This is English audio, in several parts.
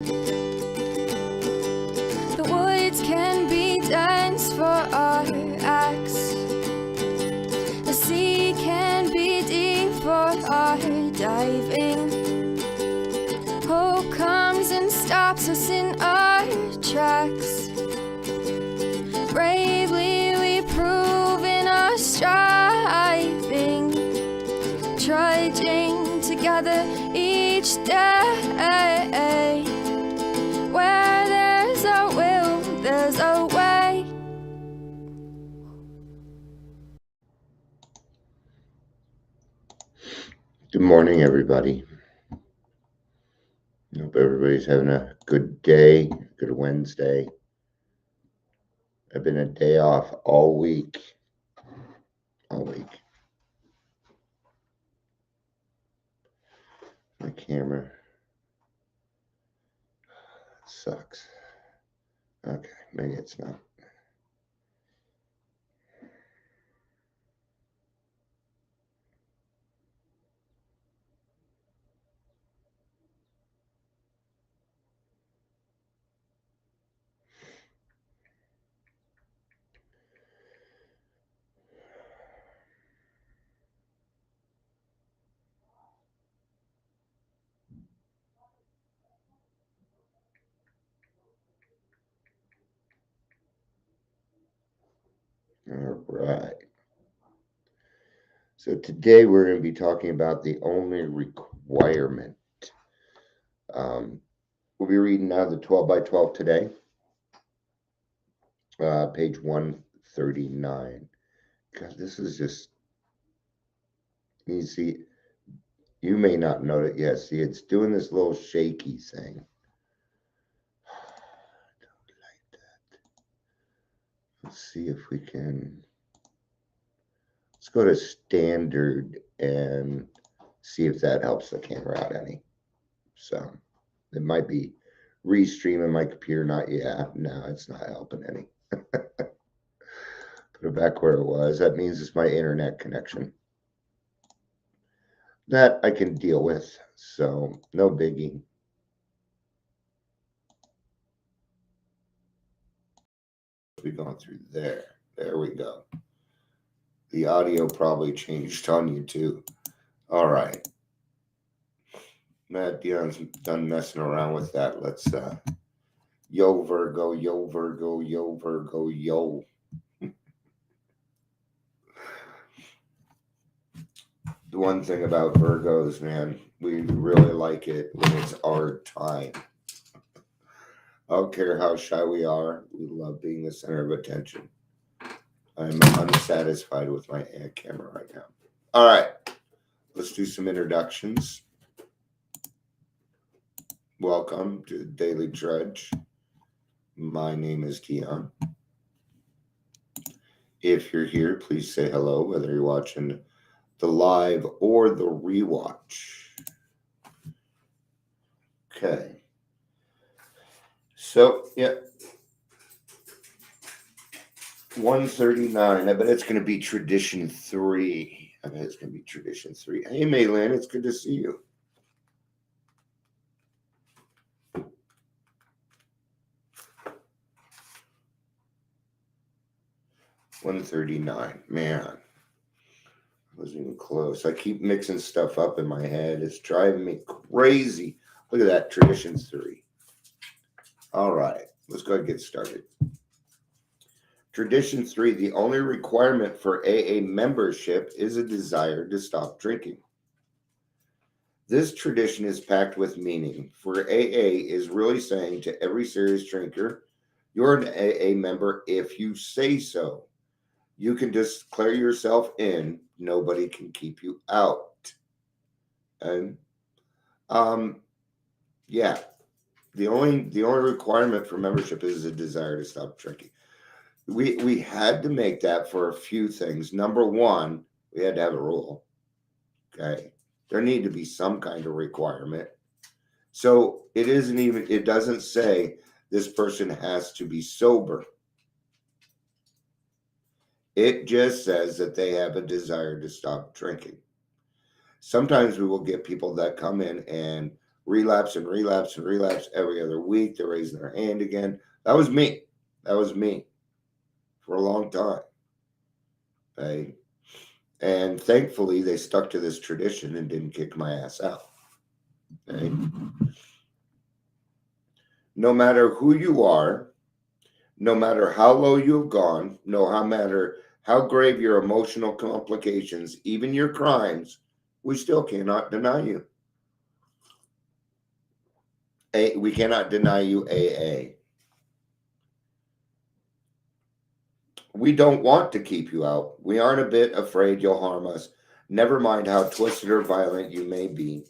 The woods can be dense for our acts. The sea can be deep for our diving. Hope comes and stops us in our tracks. Bravely we prove in our striving, trudging together each day. Where there's a will, there's a way. Good morning, everybody. Hope everybody's having a good day, good Wednesday. I've been a day off all week. My camera sucks. Okay, maybe it's not. All right. So today we're going to be talking about the only requirement. We'll be reading out of the 12 by 12 today, page 139. God, this is just, you see, you may not know it yet. See, it's doing this little shaky thing. I don't like that. Let's see if we can. Let's go to standard and see if that helps the camera out any. So it might be restreaming my computer. Not yet. No, it's not helping any. Put it back where it was. That means it's my internet connection. That I can deal with. So no biggie. We're going through there. There we go. The audio probably changed on you too. All right. Matt Dion's done messing around with that. Let's yo Virgo, yo Virgo, yo Virgo, yo. The one thing about Virgos, man, we really like it when it's our time. I don't care how shy we are. We love being the center of attention. I'm unsatisfied with my camera right now. All right. Let's do some introductions. Welcome to the Daily Trudge. My name is Dion. If you're here, please say hello, whether you're watching the live or the rewatch. Okay. So, yeah. 139. I bet it's going to be tradition 3. Hey, Maylin, it's good to see you. $139. Man, wasn't even close. I keep mixing stuff up in my head. It's driving me crazy. Look at that, tradition 3. All right, let's go ahead and get started. Tradition 3, the only requirement for AA membership is a desire to stop drinking. This tradition is packed with meaning, for AA is really saying to every serious drinker, you're an AA member if you say so. You can declare yourself in, nobody can keep you out. And yeah, the only requirement for membership is a desire to stop drinking. We had to make that for a few things. Number one, we had to have a rule. Okay. There need to be some kind of requirement. So it doesn't say this person has to be sober. It just says that they have a desire to stop drinking. Sometimes we will get people that come in and relapse and relapse and relapse every other week. They're raising their hand again. That was me. That was me for a long time. Okay? And thankfully, they stuck to this tradition and didn't kick my ass out. Okay? No matter who you are, no matter how low you've gone, no matter how grave your emotional complications, even your crimes, we still cannot deny you. We cannot deny you AA. We don't want to keep you out. We aren't a bit afraid you'll harm us. Never mind how twisted or violent you may be.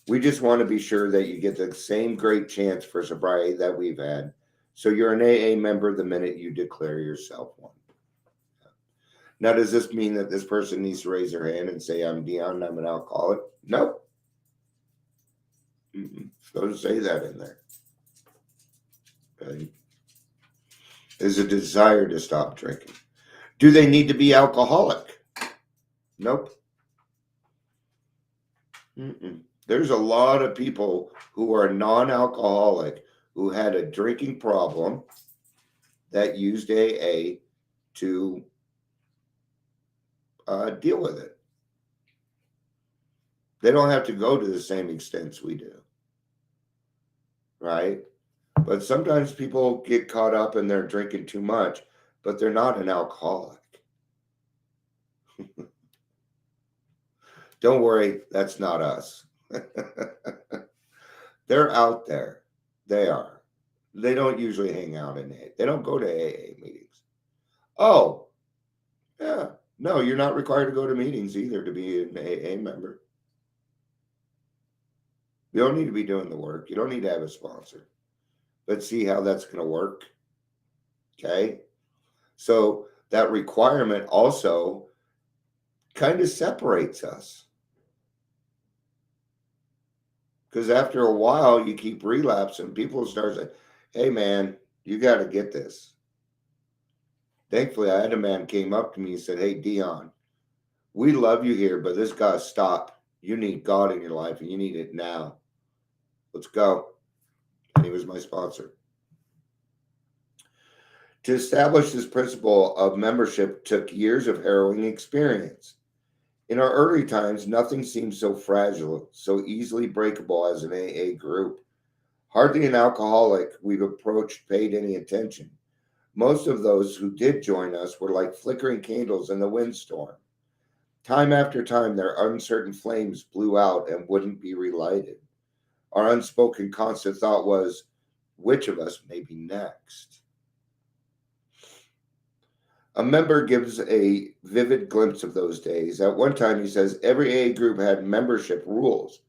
We just want to be sure that you get the same great chance for sobriety that we've had. So you're an AA member the minute you declare yourself one. Now, does this mean that this person needs to raise their hand and say, I'm Dion and I'm an alcoholic? No. Doesn't say that in there. Okay. There's a desire to stop drinking. Do they need to be alcoholic? Nope. There's a lot of people who are non-alcoholic who had a drinking problem that used AA to deal with it. They don't have to go to the same extents we do, right? But sometimes people get caught up and they're drinking too much, but they're not an alcoholic. Don't worry, that's not us. They're out there. They are. They don't usually hang out in AA. They don't go to AA meetings. Oh, yeah. No, you're not required to go to meetings either to be an AA member. You don't need to be doing the work. You don't need to have a sponsor. Let's see how that's going to work. Okay. So that requirement also kind of separates us. Because after a while, you keep relapsing. People start saying, hey, man, you got to get this. Thankfully, I had a man came up to me and said, hey, Dion, we love you here, but this got to stop. You need God in your life, and you need it now. Let's go. And he was my sponsor. To establish this principle of membership took years of harrowing experience. In our early times, nothing seemed so fragile, so easily breakable as an AA group. Hardly an alcoholic we've approached paid any attention. Most of those who did join us were like flickering candles in the windstorm. Time after time, their uncertain flames blew out and wouldn't be relighted. Our unspoken constant thought was, which of us may be next? A member gives a vivid glimpse of those days. At one time, he says, every AA group had membership rules.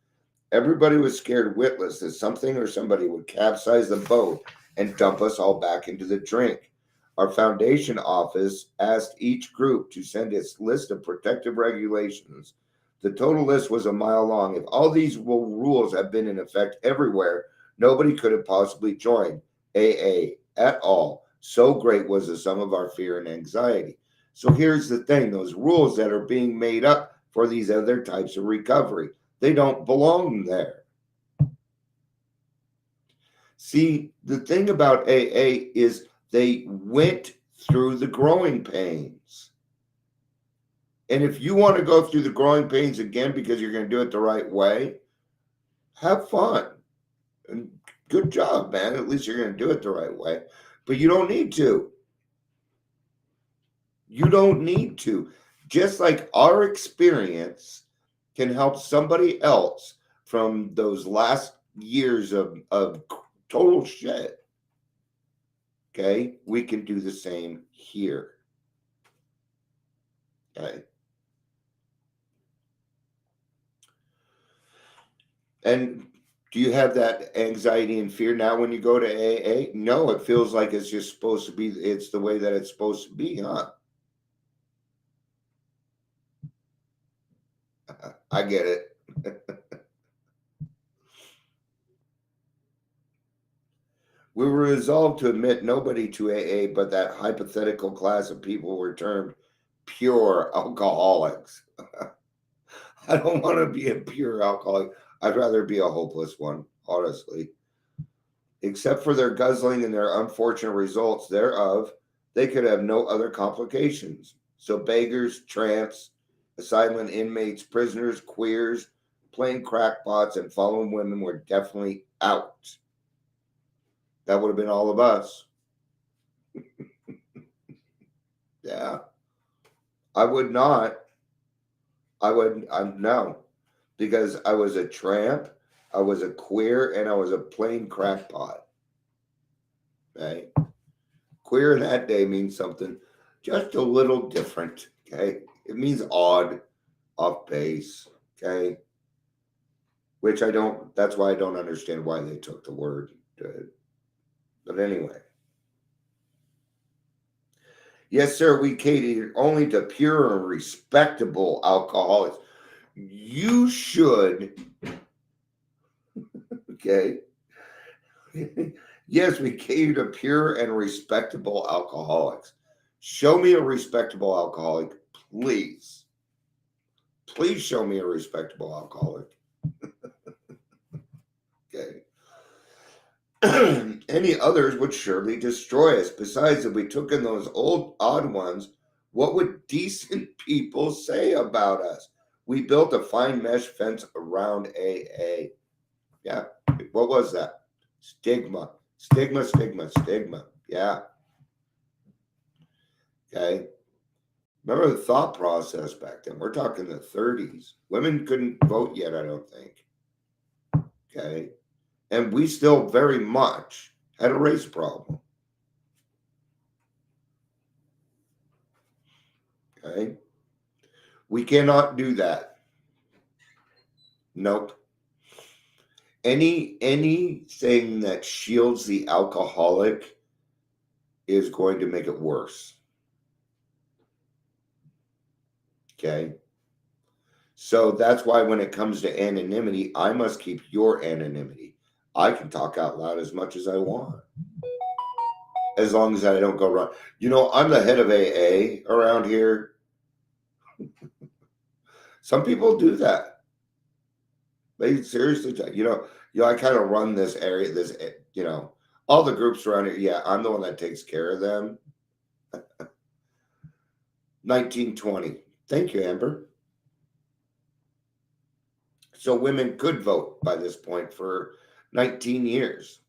Everybody was scared witless that something or somebody would capsize the boat and dump us all back into the drink. Our foundation office asked each group to send its list of protective regulations. The total list was a mile long. If all these rules had been in effect everywhere, nobody could have possibly joined AA at all. So great was the sum of our fear and anxiety. So here's the thing, those rules that are being made up for these other types of recovery, they don't belong there. See, the thing about AA is they went through the growing pains. And if you want to go through the growing pains again because you're going to do it the right way, have fun. And good job, man. At least you're going to do it the right way. But you don't need to. You don't need to. Just like our experience can help somebody else from those last years of total shit. Okay? We can do the same here. Okay? And do you have that anxiety and fear now when you go to AA? No, it feels like it's just supposed to be, it's the way that it's supposed to be, huh? I get it. We were resolved to admit nobody to AA but that hypothetical class of people were termed pure alcoholics. I don't want to be a pure alcoholic. I'd rather be a hopeless one, honestly. Except for their guzzling and their unfortunate results thereof, they could have no other complications. So beggars, tramps, asylum inmates, prisoners, queers, plain crackpots, and fallen women were definitely out. That would have been all of us. Yeah. I would not. No. Because I was a tramp, I was a queer, and I was a plain crackpot. Right? Queer in that day means something just a little different. Okay? It means odd, off base. Okay? Which I don't, that's why I don't understand why they took the word. But anyway. Yes, sir, we cater only to pure and respectable alcoholics. You should, okay? Yes, we cater to pure and respectable alcoholics. Show me a respectable alcoholic, please. Please show me a respectable alcoholic. Okay. Any others would surely destroy us. Besides, if we took in those old odd ones, what would decent people say about us? We built a fine mesh fence around AA. Yeah. What was that? Stigma. Stigma, stigma, stigma. Yeah. Okay. Remember the thought process back then. We're talking the 30s. Women couldn't vote yet, I don't think. Okay. And we still very much had a race problem. Okay. We cannot do that. Nope. Anything that shields the alcoholic is going to make it worse. Okay. So that's why when it comes to anonymity, I must keep your anonymity. I can talk out loud as much as I want. As long as I don't go wrong. You know, I'm the head of AA around here. Some people do that. They seriously, I kind of run this area, all the groups around here. Yeah, I'm the one that takes care of them. 1920. Thank you, Amber. So women could vote by this point for 19 years.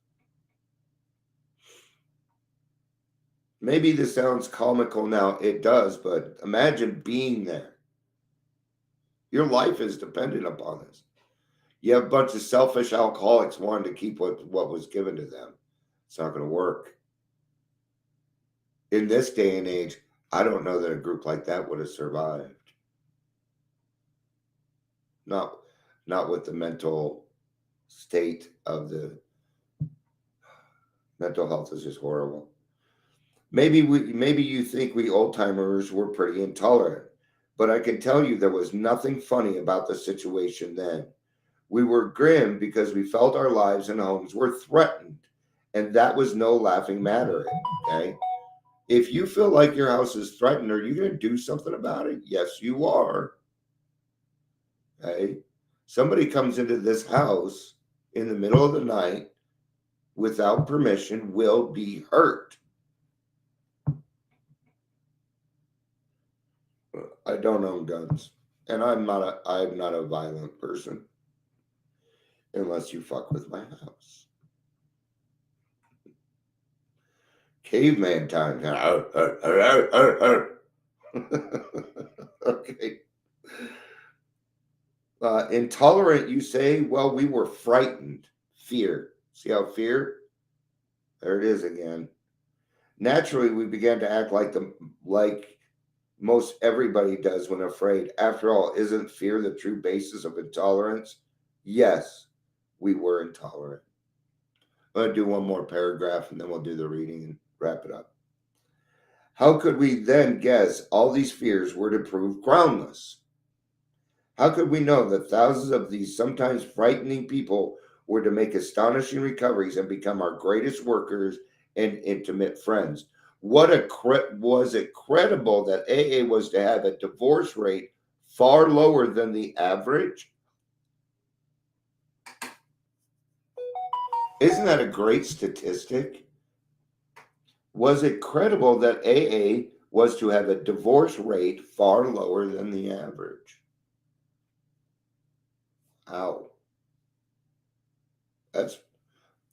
Maybe this sounds comical now. It does, but imagine being there. Your life is dependent upon this. You have a bunch of selfish alcoholics wanting to keep what was given to them. It's not going to work. In this day and age, I don't know that a group like that would have survived. Not with the mental state of the mental health is just horrible. Maybe you think we old timers were pretty intolerant, but I can tell you there was nothing funny about the situation then. We were grim because we felt our lives and homes were threatened, and that was no laughing matter. Okay, if you feel like your house is threatened, are you going to do something about it? Yes, you are. Okay, somebody comes into this house in the middle of the night without permission will be hurt. I don't own guns, and I'm not a violent person unless you fuck with my house. Caveman time. Okay. Intolerant, you say? Well, we were frightened. Fear. See how fear? There it is again. Naturally, we began to act like most everybody does when afraid. After all, isn't fear the true basis of intolerance? Yes, we were intolerant. I'm going to do one more paragraph and then we'll do the reading and wrap it up. How could we then guess all these fears were to prove groundless? How could we know that thousands of these sometimes frightening people were to make astonishing recoveries and become our greatest workers and intimate friends? Was it credible that AA was to have a divorce rate far lower than the average? Isn't that a great statistic? Was it credible that AA was to have a divorce rate far lower than the average? Wow, that's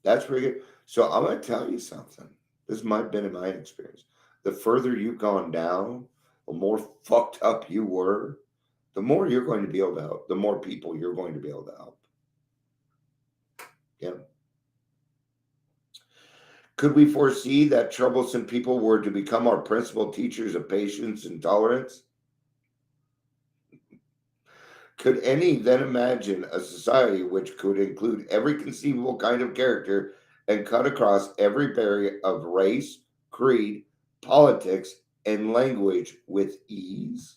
that's pretty good. So I'm gonna tell you something. This might have been in my experience. The further you've gone down, the more fucked up you were, the more you're going to be able to help, the more people you're going to be able to help. Yeah. Could we foresee that troublesome people were to become our principal teachers of patience and tolerance? Could any then imagine a society which could include every conceivable kind of character and cut across every barrier of race, creed, politics, and language with ease?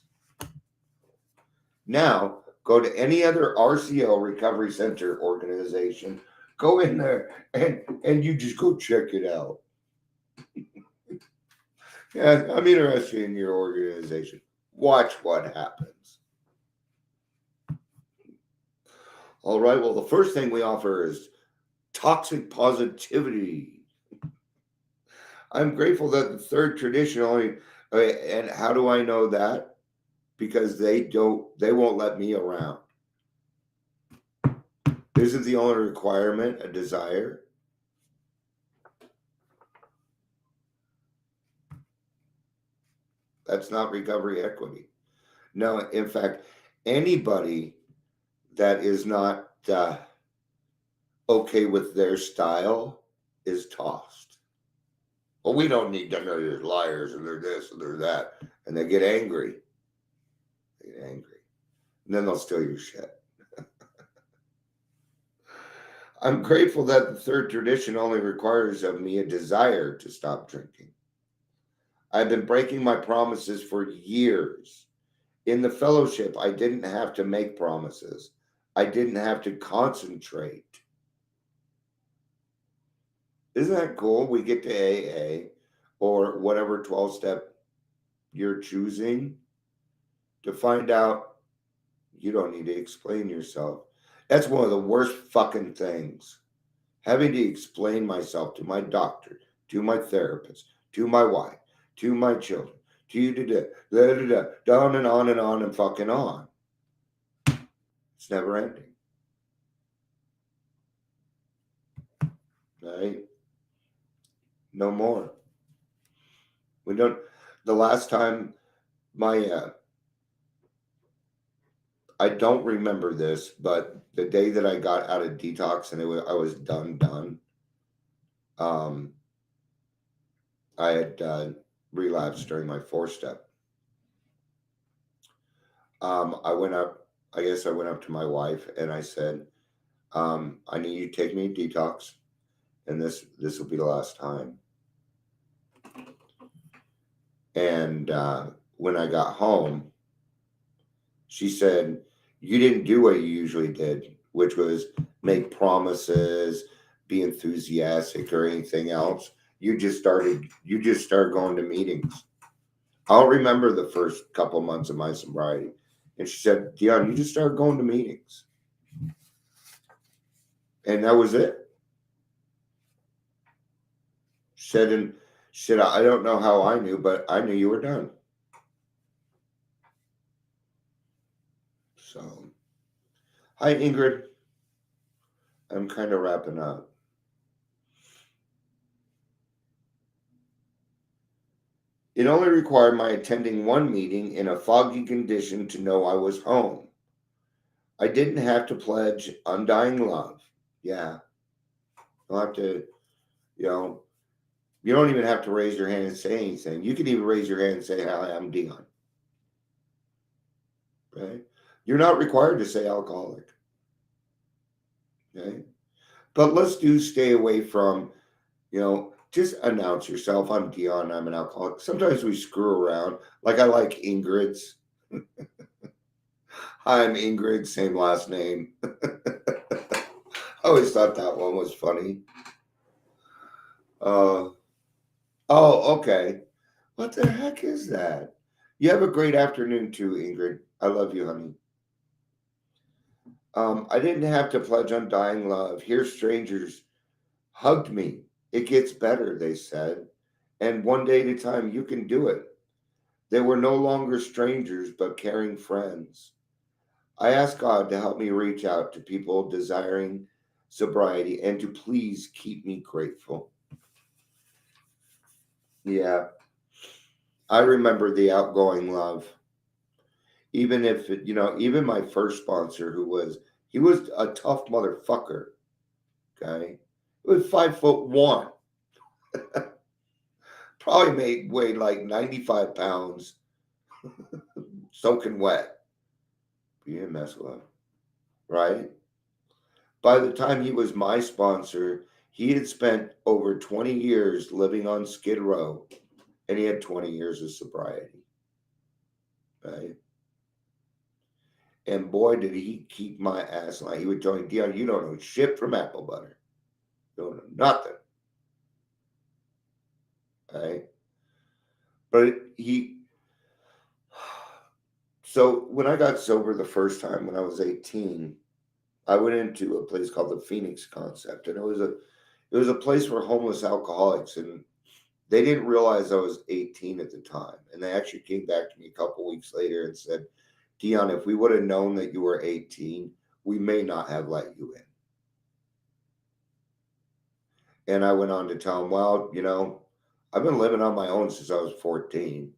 Now, go to any other RCO recovery center organization, go in there and you just go check it out. Yeah, I'm interested in your organization. Watch what happens. All right, well, the first thing we offer is toxic positivity. I'm grateful that the third tradition only, and how do I know that? Because they won't let me around. Isn't the only requirement a desire? That's not recovery equity. No, in fact, anybody that is not okay with their style is tossed. Well, we don't need to know they're liars and they're this and they're that. And they get angry. They get angry. And then they'll steal your shit. I'm grateful that the third tradition only requires of me a desire to stop drinking. I've been breaking my promises for years. In the fellowship, I didn't have to make promises. I didn't have to concentrate. Isn't that cool? We get to AA or whatever 12-step you're choosing to find out you don't need to explain yourself. That's one of the worst fucking things. Having to explain myself to my doctor, to my therapist, to my wife, to my children, to you, down and on and fucking on. It's never ending. Right? No more. We don't. The last time my I don't remember this, but the day that I got out of detox and I was done. I had relapsed during my 4-step. I went up. I guess I went up to my wife and I said, "I need you to take me to detox, and this will be the last time." And when I got home, she said, "You didn't do what you usually did, which was make promises, be enthusiastic, or anything else. You just started going to meetings." I'll remember the first couple months of my sobriety. And she said, "Dion, you just started going to meetings." And that was it. She said, "I don't know how I knew, but I knew you were done." So, hi, Ingrid. I'm kind of wrapping up. It only required my attending one meeting in a foggy condition to know I was home. I didn't have to pledge undying love. Yeah. You don't have to, you know, you don't even have to raise your hand and say anything. You can even raise your hand and say, "Hi, I'm Dion." Right? You're not required to say alcoholic. Okay? But let's stay away from, just announce yourself. "I'm Dion, I'm an alcoholic." Sometimes we screw around. Like I like Ingrid's. "Hi, I'm Ingrid, same last name." I always thought that one was funny. Oh, okay. What the heck is that? You have a great afternoon too, Ingrid. I love you, honey. I didn't have to pledge undying love. Here, strangers hugged me. It gets better, they said. And one day at a time, you can do it. They were no longer strangers, but caring friends. I ask God to help me reach out to people desiring sobriety and to please keep me grateful. Yeah, I remember the outgoing love. Even if, even my first sponsor, he was a tough motherfucker. Okay. He was 5'1". Probably weighed like 95 pounds, soaking wet. You didn't mess with him, right? By the time he was my sponsor, he had spent over 20 years living on Skid Row, and he had 20 years of sobriety, right? And boy, did he keep my ass line. He would tell me, Dion, you don't know shit from apple butter. You don't know nothing, right? But so when I got sober the first time when I was 18, I went into a place called the Phoenix Concept, and it was a place for homeless alcoholics, and they didn't realize I was 18 at the time. And they actually came back to me a couple weeks later and said, Dion, if we would have known that you were 18, we may not have let you in. And I went on to tell them, well, I've been living on my own since I was 14.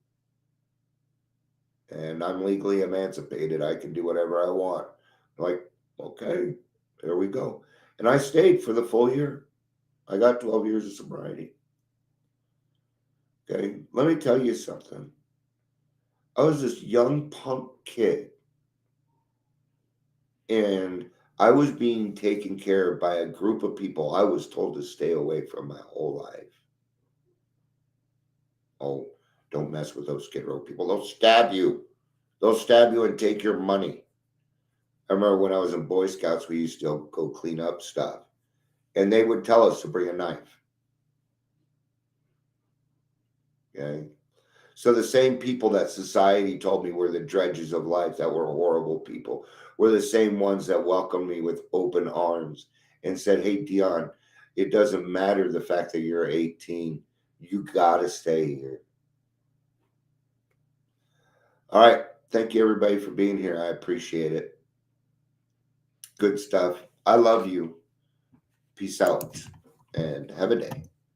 And I'm legally emancipated. I can do whatever I want. I'm like, okay, there we go. And I stayed for the full year. I got 12 years of sobriety. Okay, let me tell you something. I was this young punk kid, and I was being taken care of by a group of people I was told to stay away from my whole life. Oh, don't mess with those Skid Row people. They'll stab you. They'll stab you and take your money. I remember when I was in Boy Scouts, we used to go clean up stuff, and they would tell us to bring a knife. Okay. So the same people that society told me were the dredges of life, that were horrible people, were the same ones that welcomed me with open arms and said, hey, Dion, it doesn't matter the fact that you're 18. You got to stay here. All right. Thank you, everybody, for being here. I appreciate it. Good stuff. I love you. Peace out and have a day.